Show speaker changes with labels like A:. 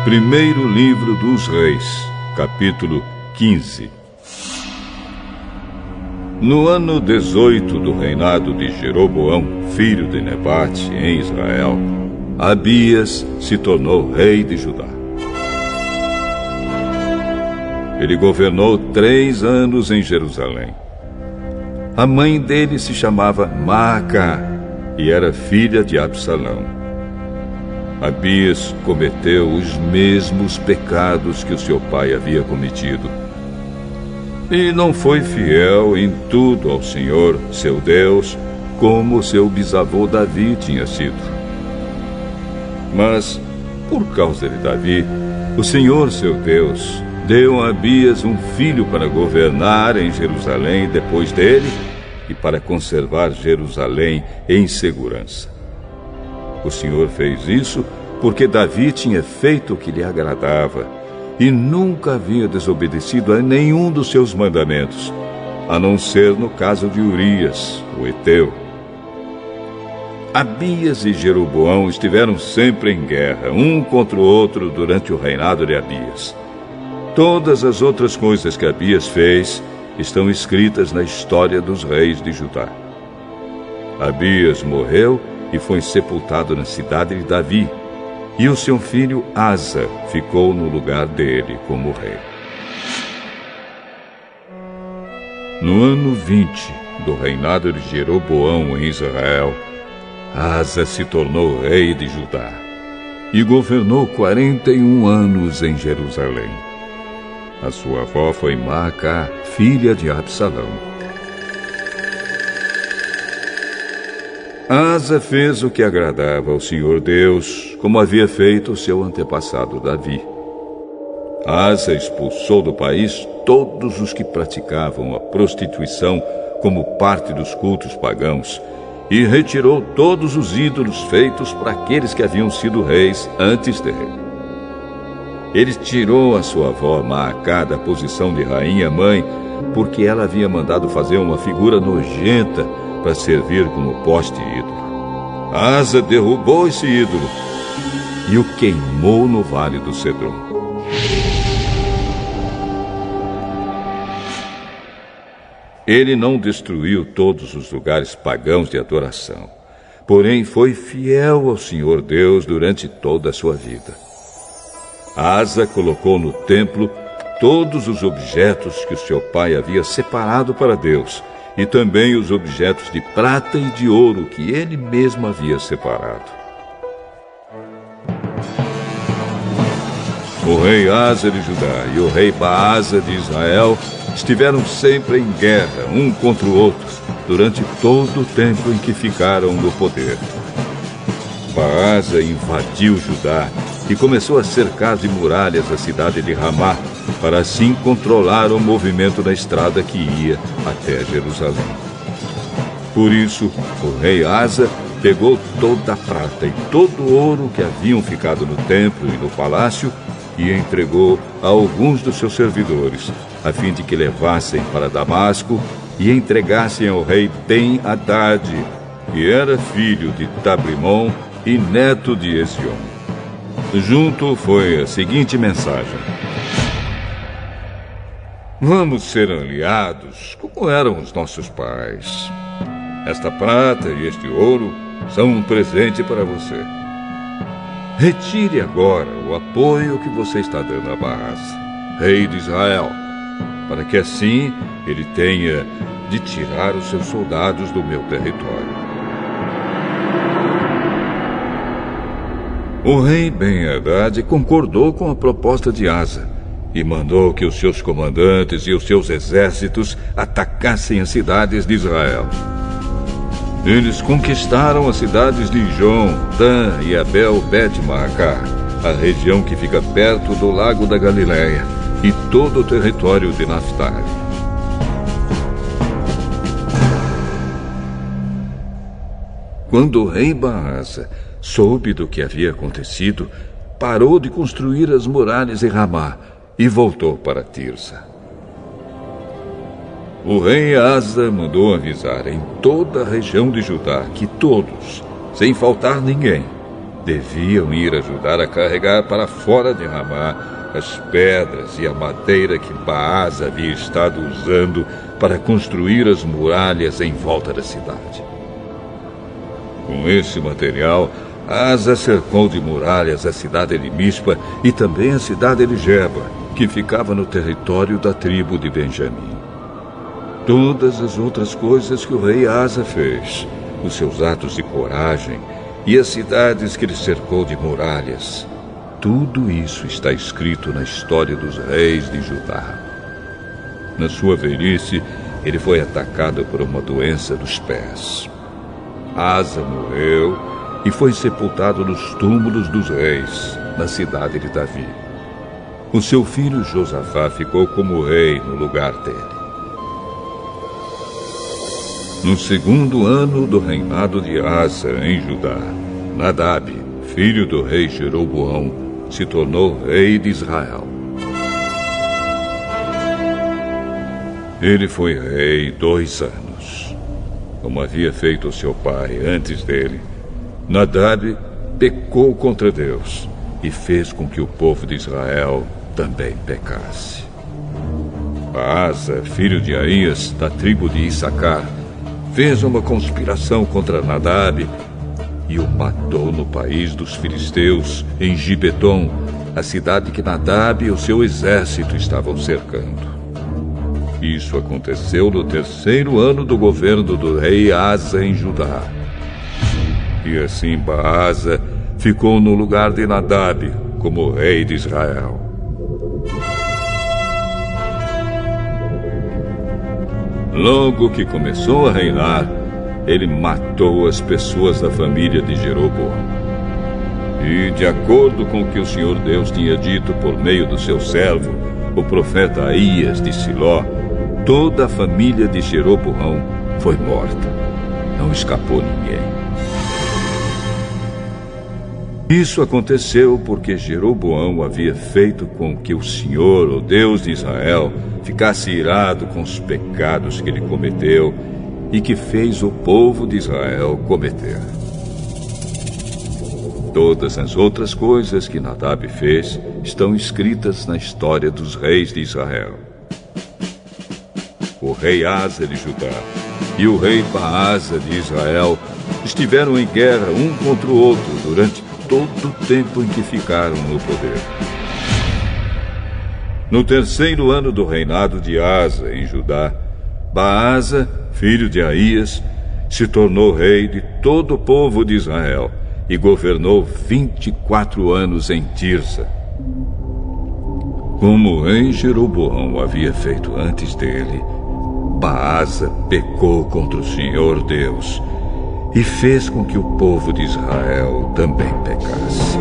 A: Primeiro livro dos Reis, capítulo 15. No ano 18 do reinado de Jeroboão, filho de Nebate, em Israel, Abias se tornou rei de Judá. Ele governou 3 anos em Jerusalém. A mãe dele se chamava Maacá e era filha de Absalão. Abias cometeu os mesmos pecados que o seu pai havia cometido. E não foi fiel em tudo ao Senhor, seu Deus, como seu bisavô Davi tinha sido. Mas, por causa de Davi, o Senhor, seu Deus, deu a Abias um filho para governar em Jerusalém depois dele e para conservar Jerusalém em segurança. O Senhor fez isso porque Davi tinha feito o que lhe agradava e nunca havia desobedecido a nenhum dos seus mandamentos, a não ser no caso de Urias, o heteu. Abias e Jeroboão estiveram sempre em guerra, um contra o outro, durante o reinado de Abias. Todas as outras coisas que Abias fez estão escritas na história dos reis de Judá. Abias morreu e foi sepultado na cidade de Davi, e o seu filho Asa ficou no lugar dele como rei. No ano 20 do reinado de Jeroboão em Israel, Asa se tornou rei de Judá e governou 41 anos em Jerusalém. A sua avó foi Maacá, filha de Absalão. Asa fez o que agradava ao Senhor Deus, como havia feito o seu antepassado Davi. Asa expulsou do país todos os que praticavam a prostituição como parte dos cultos pagãos e retirou todos os ídolos feitos para aqueles que haviam sido reis antes dele. Ele tirou a sua avó Maacá da posição de rainha-mãe porque ela havia mandado fazer uma figura nojenta para servir como poste ídolo. Asa derrubou esse ídolo e o queimou no Vale do Cedron. Ele não destruiu todos os lugares pagãos de adoração, porém foi fiel ao Senhor Deus durante toda a sua vida. Asa colocou no templo todos os objetos que o seu pai havia separado para Deus, e também os objetos de prata e de ouro que ele mesmo havia separado. O rei Asa de Judá e o rei Baasa de Israel estiveram sempre em guerra, um contra o outro, durante todo o tempo em que ficaram no poder. Baasa invadiu Judá e começou a cercar de muralhas a cidade de Ramá, para assim controlar o movimento da estrada que ia até Jerusalém. Por isso, o rei Asa pegou toda a prata e todo o ouro que haviam ficado no templo e no palácio e entregou a alguns dos seus servidores, a fim de que levassem para Damasco e entregassem ao rei Ben-Hadad, que era filho de Tabrimon e neto de Ezion. Junto foi a seguinte mensagem: vamos ser aliados como eram os nossos pais. Esta prata e este ouro são um presente para você. Retire agora o apoio que você está dando a Baasa, rei de Israel, para que assim ele tenha de tirar os seus soldados do meu território. O rei Ben-Hadad concordou com a proposta de Asa e mandou que os seus comandantes e os seus exércitos atacassem as cidades de Israel. Eles conquistaram as cidades de Ijon, Dan e Abel-Bet-Maacá, a região que fica perto do lago da Galileia, e todo o território de Naftali. Quando o rei Baasa soube do que havia acontecido, parou de construir as muralhas em Ramá e voltou para Tirsa. O rei Asa mandou avisar em toda a região de Judá que todos, sem faltar ninguém, deviam ir ajudar a carregar para fora de Ramá as pedras e a madeira que Baasa havia estado usando para construir as muralhas em volta da cidade. Com esse material, Asa cercou de muralhas a cidade de Mispa e também a cidade de Geba, que ficava no território da tribo de Benjamim. Todas as outras coisas que o rei Asa fez, os seus atos de coragem e as cidades que ele cercou de muralhas, tudo isso está escrito na história dos reis de Judá. Na sua velhice, ele foi atacado por uma doença dos pés. Asa morreu e foi sepultado nos túmulos dos reis, na cidade de Davi. O seu filho Josafá ficou como rei no lugar dele. No segundo ano do reinado de Asa em Judá, Nadab, filho do rei Jeroboão, se tornou rei de Israel. Ele foi rei 2 anos. Como havia feito seu pai antes dele, Nadab pecou contra Deus e fez com que o povo de Israel também pecasse. Baasa, filho de Aías, da tribo de Issacar, fez uma conspiração contra Nadab e o matou no país dos filisteus, em Gibeton, a cidade que Nadab e o seu exército estavam cercando. Isso aconteceu no 3º ano do governo do rei Asa em Judá. E assim Baasa ficou no lugar de Nadab como rei de Israel. Logo que começou a reinar, ele matou as pessoas da família de Jeroboão. E, de acordo com o que o Senhor Deus tinha dito por meio do seu servo, o profeta Aías de Siló, toda a família de Jeroboão foi morta. Não escapou ninguém. Isso aconteceu porque Jeroboão havia feito com que o Senhor, o Deus de Israel, ficasse irado com os pecados que ele cometeu e que fez o povo de Israel cometer. Todas as outras coisas que Nadab fez estão escritas na história dos reis de Israel. O rei Asa de Judá e o rei Baasa de Israel estiveram em guerra um contra o outro durante todo o tempo em que ficaram no poder. No 3º ano do reinado de Asa em Judá, Baasa, filho de Aías, se tornou rei de todo o povo de Israel e governou 24 anos em Tirsa. Como o rei Jeroboão havia feito antes dele, Baasa pecou contra o Senhor Deus e fez com que o povo de Israel também pecasse.